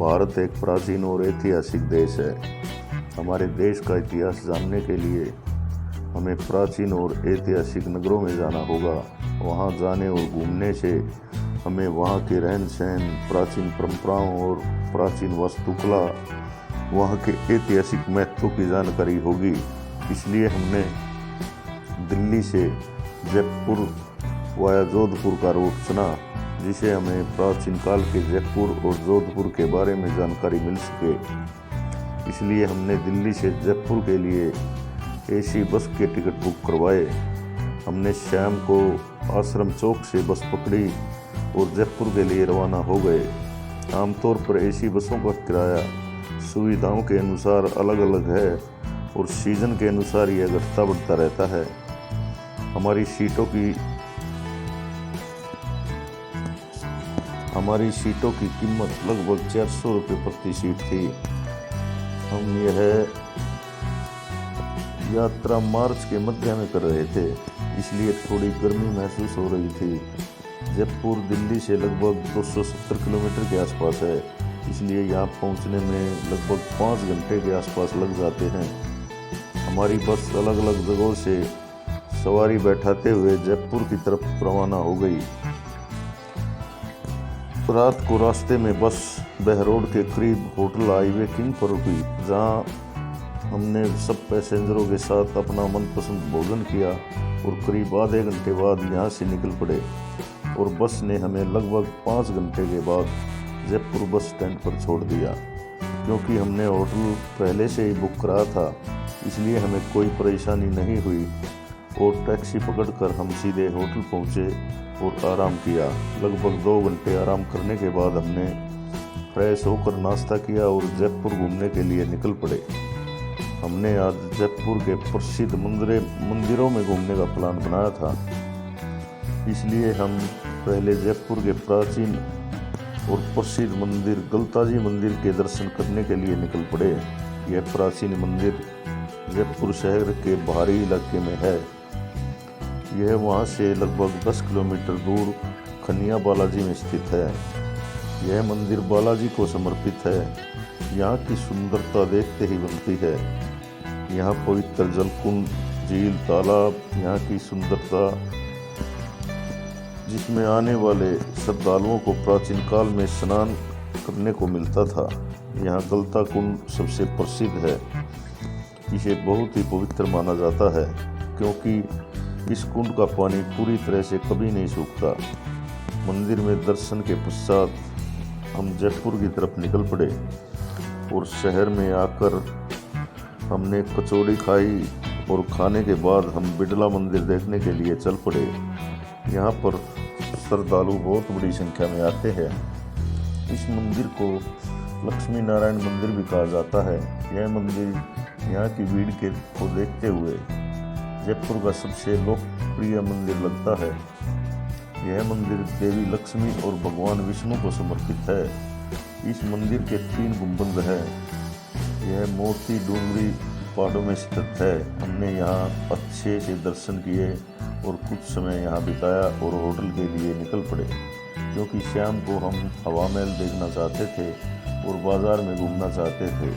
भारत एक प्राचीन और ऐतिहासिक देश है। हमारे देश का इतिहास जानने के लिए हमें प्राचीन और ऐतिहासिक नगरों में जाना होगा। वहाँ जाने और घूमने से हमें वहाँ के रहन सहन, प्राचीन परंपराओं और प्राचीन वास्तुकला, वहाँ के ऐतिहासिक महत्व की जानकारी होगी। इसलिए हमने दिल्ली से जयपुर वाया जोधपुर का रूट चुना, जिसे हमें प्राचीन काल के जयपुर और जोधपुर के बारे में जानकारी मिल सके। इसलिए हमने दिल्ली से जयपुर के लिए एसी बस के टिकट बुक करवाए। हमने शाम को आश्रम चौक से बस पकड़ी और जयपुर के लिए रवाना हो गए। आमतौर पर एसी बसों का किराया सुविधाओं के अनुसार अलग अलग है और सीजन के अनुसार यह घटता बढ़ता रहता है। हमारी सीटों की कीमत लगभग 400 रुपये प्रति सीट थी। हम यह यात्रा मार्च के मध्य में कर रहे थे, इसलिए थोड़ी गर्मी महसूस हो रही थी। जयपुर दिल्ली से लगभग 270 किलोमीटर के आसपास है, इसलिए यहाँ पहुँचने में लगभग 5 घंटे के आसपास लग जाते हैं। हमारी बस अलग अलग जगहों से सवारी बैठाते हुए जयपुर की तरफ रवाना हो गई। रात को रास्ते में बस बहरोड के करीब होटल हाईवे किंग पर रुकी, जहाँ हमने सब पैसेंजरों के साथ अपना मनपसंद भोजन किया और करीब आधे घंटे बाद यहाँ से निकल पड़े। और बस ने हमें लगभग 5 घंटे के बाद जयपुर बस स्टैंड पर छोड़ दिया। क्योंकि हमने होटल पहले से ही बुक करा था, इसलिए हमें कोई परेशानी नहीं हुई और टैक्सी पकड़कर हम सीधे होटल पहुँचे और आराम किया। लगभग 2 घंटे आराम करने के बाद हमने फ्रेश होकर नाश्ता किया और जयपुर घूमने के लिए निकल पड़े। हमने आज जयपुर के प्रसिद्ध मंदिरों में घूमने का प्लान बनाया था, इसलिए हम पहले जयपुर के प्राचीन और प्रसिद्ध मंदिर गलता जी मंदिर के दर्शन करने के लिए निकल पड़े। यह प्राचीन मंदिर जयपुर शहर के बाहरी इलाके में है। यह वहाँ से लगभग 10 किलोमीटर दूर खनिया बालाजी में स्थित है। यह मंदिर बालाजी को समर्पित है। यहाँ की सुंदरता देखते ही बनती है। यहाँ पवित्र जलकुंड, झील, तालाब, यहाँ की सुंदरता जिसमें आने वाले श्रद्धालुओं को प्राचीन काल में स्नान करने को मिलता था। यहाँ गलता कुंड सबसे प्रसिद्ध है। इसे बहुत ही पवित्र माना जाता है, क्योंकि इस कुंड का पानी पूरी तरह से कभी नहीं सूखता। मंदिर में दर्शन के पश्चात हम जयपुर की तरफ निकल पड़े और शहर में आकर हमने कचौड़ी खाई और खाने के बाद हम बिड़ला मंदिर देखने के लिए चल पड़े। यहाँ पर श्रद्धालु बहुत बड़ी संख्या में आते हैं। इस मंदिर को लक्ष्मी नारायण मंदिर भी कहा जाता है। यह मंदिर यहाँ की भीड़ को देखते हुए जयपुर का सबसे लोकप्रिय मंदिर लगता है। यह मंदिर देवी लक्ष्मी और भगवान विष्णु को समर्पित है। इस मंदिर के 3 गुंबद हैं। यह मोती डूंगरी पहाड़ों में स्थित है। हमने यहाँ अच्छे से दर्शन किए और कुछ समय यहाँ बिताया और होटल के लिए निकल पड़े, क्योंकि शाम को हम हवा महल देखना चाहते थे और बाजार में घूमना चाहते थे।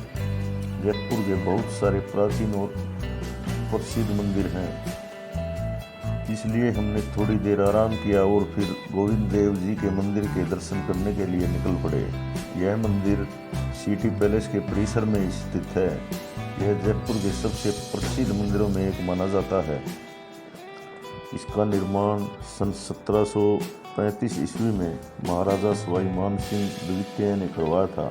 जयपुर के बहुत सारे प्राचीन और प्रसिद्ध मंदिर हैं, इसलिए हमने थोड़ी देर आराम किया और फिर गोविंद देव जी के मंदिर के दर्शन करने के लिए निकल पड़े। यह मंदिर सिटी पैलेस के परिसर में स्थित है। यह जयपुर के सबसे प्रसिद्ध मंदिरों में एक माना जाता है। इसका निर्माण सन 1735 ईस्वी में महाराजा सवाई मान सिंह द्वितीय ने करवाया था।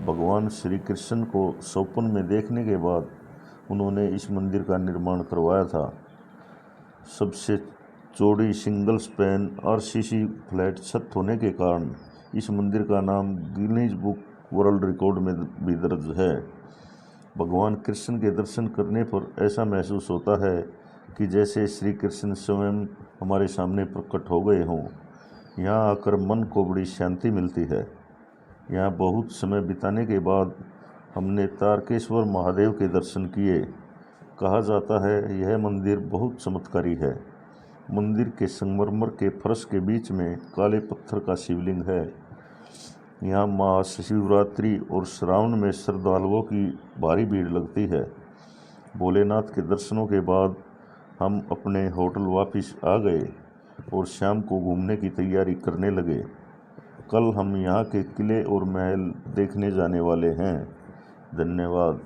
भगवान श्री कृष्ण को स्वप्न में देखने के बाद उन्होंने इस मंदिर का निर्माण करवाया था। सबसे चौड़ी सिंगल स्पैन आरसीसी फ्लैट छत होने के कारण इस मंदिर का नाम गिनीज बुक वर्ल्ड रिकॉर्ड में भी दर्ज है। भगवान कृष्ण के दर्शन करने पर ऐसा महसूस होता है कि जैसे श्री कृष्ण स्वयं हमारे सामने प्रकट हो गए हों। यहाँ आकर मन को बड़ी शांति मिलती है। यहाँ बहुत समय बिताने के बाद हमने तारकेश्वर महादेव के दर्शन किए। कहा जाता है यह मंदिर बहुत चमत्कारी है। मंदिर के संगमरमर के फर्श के बीच में काले पत्थर का शिवलिंग है। यहाँ महाशिवरात्रि और श्रावण में श्रद्धालुओं की भारी भीड़ लगती है। भोलेनाथ के दर्शनों के बाद हम अपने होटल वापस आ गए और शाम को घूमने की तैयारी करने लगे। कल हम यहाँ के किले और महल देखने जाने वाले हैं। धन्यवाद।